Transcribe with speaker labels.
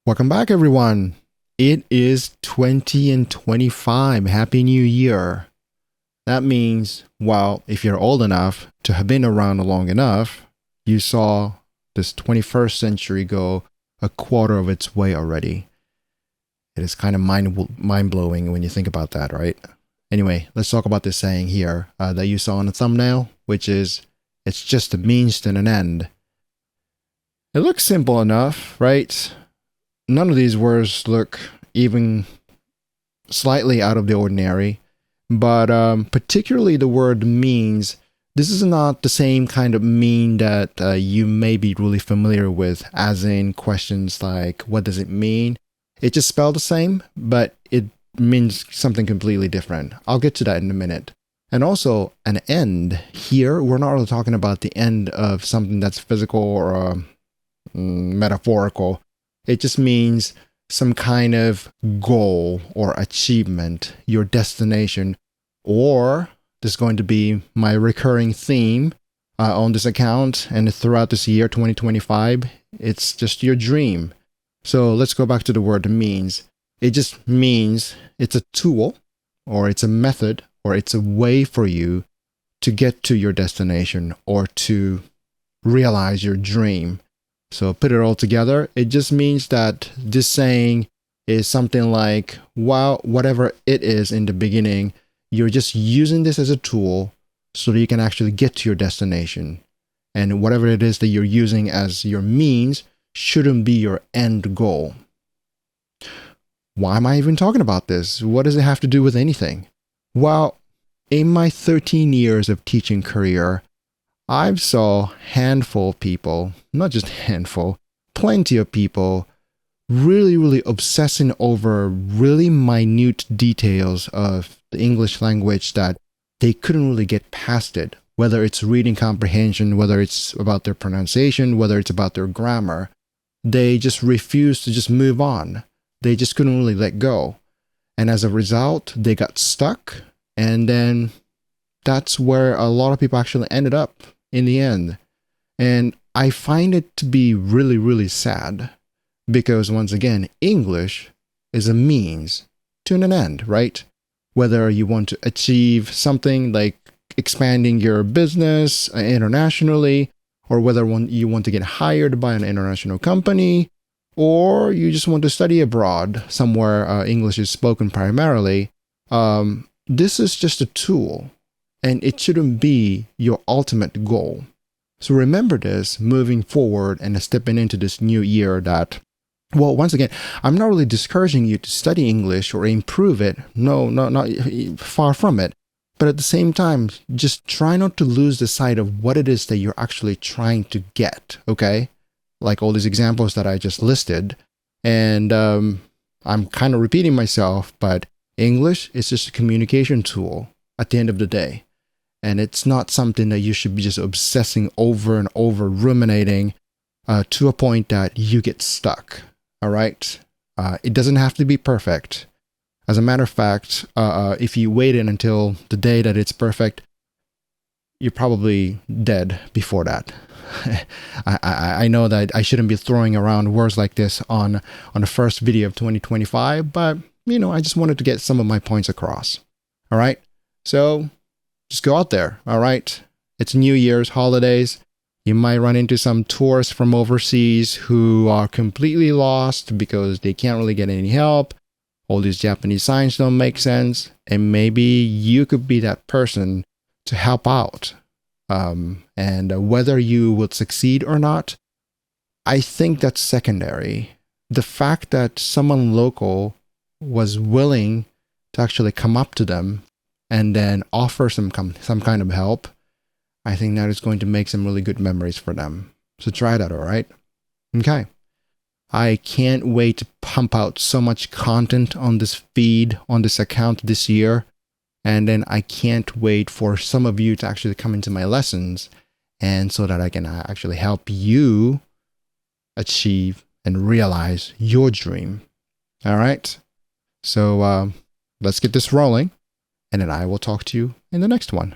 Speaker 1: Welcome back, everyone. It is 2025. Happy New Year. That means, well, if you're old enough to have been around long enough, you saw this 21st century go a quarter of its way already. It is kind of mind-blowing when you think about that, right? Anyway, let's talk about this saying here that you saw on the thumbnail, which is, it's just a means to an end. It looks simple enough, right? None of these words look even slightly out of the ordinary, but particularly the word means, this is not the same kind of mean that you may be really familiar with, as in questions like, what does it mean? It just spelled the same, but it means something completely different. I'll get to that in a minute. And also, an end. Here, we're not really talking about the end of something that's physical or metaphorical. It just means some kind of goal or achievement, your destination, or this is going to be my recurring theme on this account and throughout this year, 2025, it's just your dream. So let's go back to the word means. It just means it's a tool, or it's a method, or it's a way for you to get to your destination or to realize your dream. So put it all together, it just means that this saying is something like, well, whatever it is in the beginning, you're just using this as a tool so that you can actually get to your destination. And whatever it is that you're using as your means shouldn't be your end goal. Why am I even talking about this? What does it have to do with anything? Well, in my 13 years of teaching career, I've saw a handful of people, not just a handful, plenty of people really obsessing over really minute details of the English language that they couldn't really get past it, whether it's reading comprehension, whether it's about their pronunciation, whether it's about their grammar. They just refused to just move on. They just couldn't really let go. And as a result, they got stuck, and then that's where a lot of people actually ended up in the end. And I find it to be really sad, because once again, English is a means to an end, right? Whether you want to achieve something like expanding your business internationally, or whether you want to get hired by an international company, or you just want to study abroad somewhere English is spoken primarily, this is just a tool. And it shouldn't be your ultimate goal. So remember this moving forward and stepping into this new year that, well, once again, I'm not really discouraging you to study English or improve it. No, not far from it. But at the same time, just try not to lose the sight of what it is that you're actually trying to get, okay? Like all these examples that I just listed. And I'm kind of repeating myself, but English is just a communication tool at the end of the day. And it's not something that you should be just obsessing over and over, ruminating to a point that you get stuck. All right? It doesn't have to be perfect. As a matter of fact, if you waited until the day that it's perfect, you're probably dead before that. I know that I shouldn't be throwing around words like this on the first video of 2025, but, I just wanted to get some of my points across. All right? So just go out there, all right? It's New Year's, holidays. You might run into some tourists from overseas who are completely lost because they can't really get any help. All these Japanese signs don't make sense. And maybe you could be that person to help out. And whether you would succeed or not, I think that's secondary. The fact that someone local was willing to actually come up to them and then offer some kind of help, I think that is going to make some really good memories for them. So try that, all right? Okay. I can't wait to pump out so much content on this feed, on this account this year. And then I can't wait for some of you to actually come into my lessons, and so that I can actually help you achieve and realize your dream. All right? So let's get this rolling. And then I will talk to you in the next one.